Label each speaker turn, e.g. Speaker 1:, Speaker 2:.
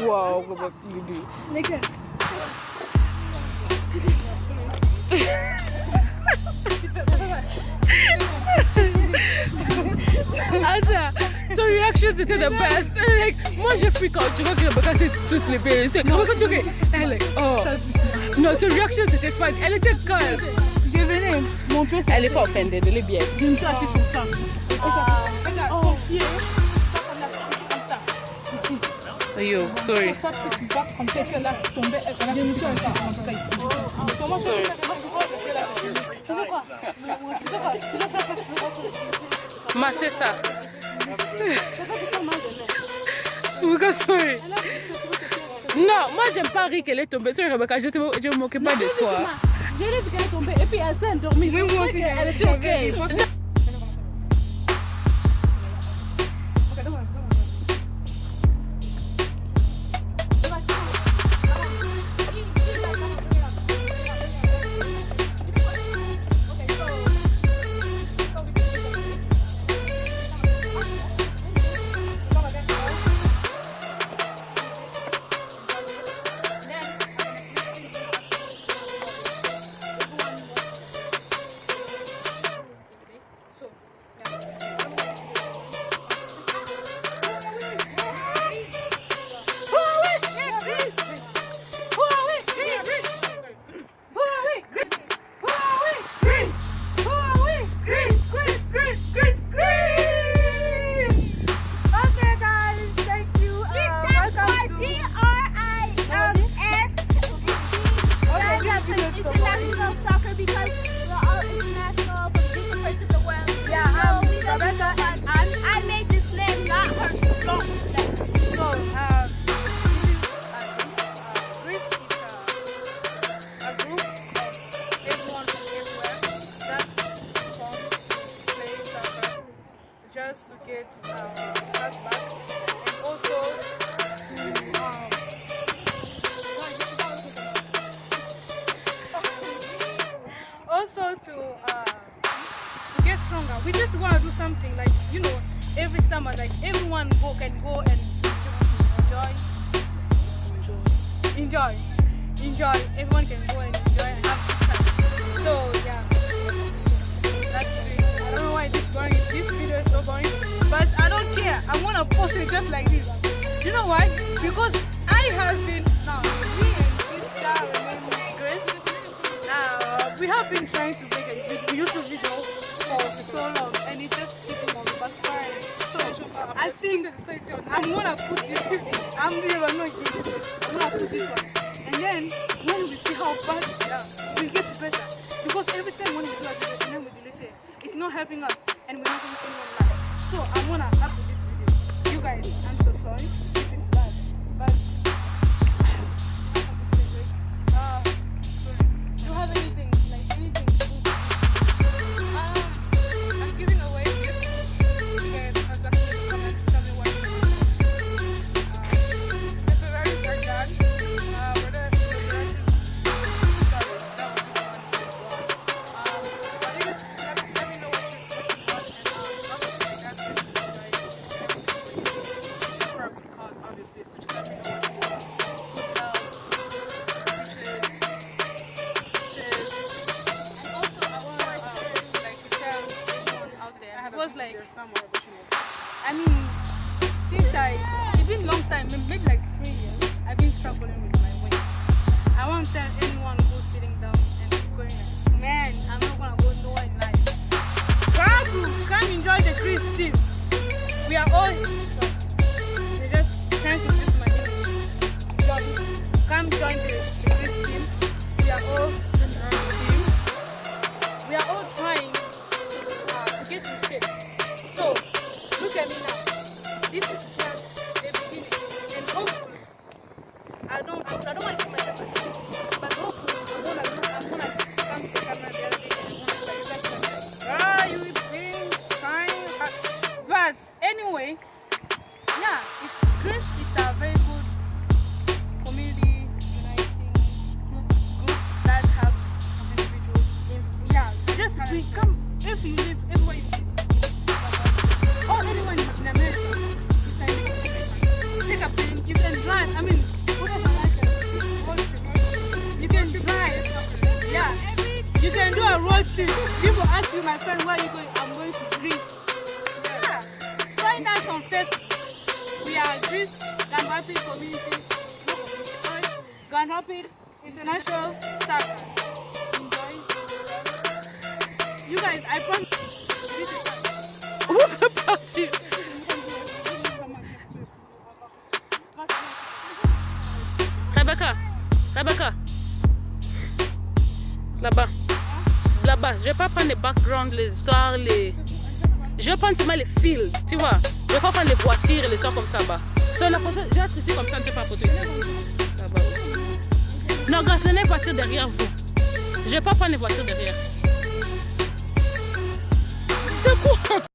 Speaker 1: Wow, what you do? So reactions to the best. Like, moi je freak out. Tu vois que because c'est tout slippery. C'est comment tu regardes? Elle like, oh. No, so reactions c'était fun. Elle était calme.
Speaker 2: J'ai venu, mon père.
Speaker 1: Elle est pas offended, elle est bien.
Speaker 2: Je me suis assise sur ça. Oh, pied.
Speaker 1: Yo, sorry.
Speaker 2: Ça, c'est pas comme ça que là, tombée. Je me suis assise comme ça ici. Comment ça? Tu sais quoi?
Speaker 1: Ma, c'est ça. Sorry. Non, moi j'aime pas rire qu'elle est tombée. Sorry, Rebecca, je me moquais pas de toi.
Speaker 2: Je l'ai vu qu'elle est tombée et puis elle s'est endormie.
Speaker 1: Oui, moi aussi,
Speaker 2: elle était ok. To get stronger. We just want to do something like, you know, every summer, like everyone can go and enjoy. Everyone can go and enjoy and have good time. So yeah, that's it. I don't know why this video is so boring, but I don't care. I want to post it just like this. You know why? Because I have been me and Krista and Grace. We have been trying to make a YouTube video for so long, and it just keeps on backfiring. So I think I'm gonna put this. I'm gonna put this one, and then when we see how bad we get better. Because every time when we do a video and then we delete it, it's not helping us, and we're not going anyone live. So I'm gonna upload this video. You guys, I'm so sorry if it's bad, but. Do you have anything? I'm giving away gifts. You guys have to comment, tell me what you want. If you're ready for that, whether it's sorry, that was just one. Let me know what you want, and obviously that's this is for a good cause, obviously. So just let me know what you want. Good health, riches. And also I want to tell everyone out there, because like I mean, since it's been a long time, maybe like 3 years, I've been struggling with my weight. I want to tell anyone who's sitting down and going like, man, I'm not gonna go nowhere in life. Come enjoy the Chris team. We are all we're just trying to use my English. Come join the Chris team. We are all in the team. We are all trying to get in shape. So, look at me now. This is just the beginning. And hopefully, I don't want to put myself like this. But hopefully, I'm gonna become We come if you live everywhere you live. Or anyone in America, you take a plane, you can drive. I mean, whatever you can drive. Yeah. You can do a road trip. People ask you, my friend, where are you going? I'm going to Greece. Yeah. Find us on Facebook. We are Greece Grand Rapids Community. Grand Rapids International Soccer. Enjoy. You guys, I promise.
Speaker 1: What about you? Rebecca. Là-bas. Je vais pas prendre les backgrounds, les histoires, Je vais prendre seulement les fils, tu vois. Je vais pas prendre les voitures et les trucs comme ça, bas. Sur la photo, je vais être ici comme ça, tu fais pas photo ici. Là-bas. Non, grâce à les voitures derrière vous. Je vais pas prendre les voitures derrière. C'est quoi?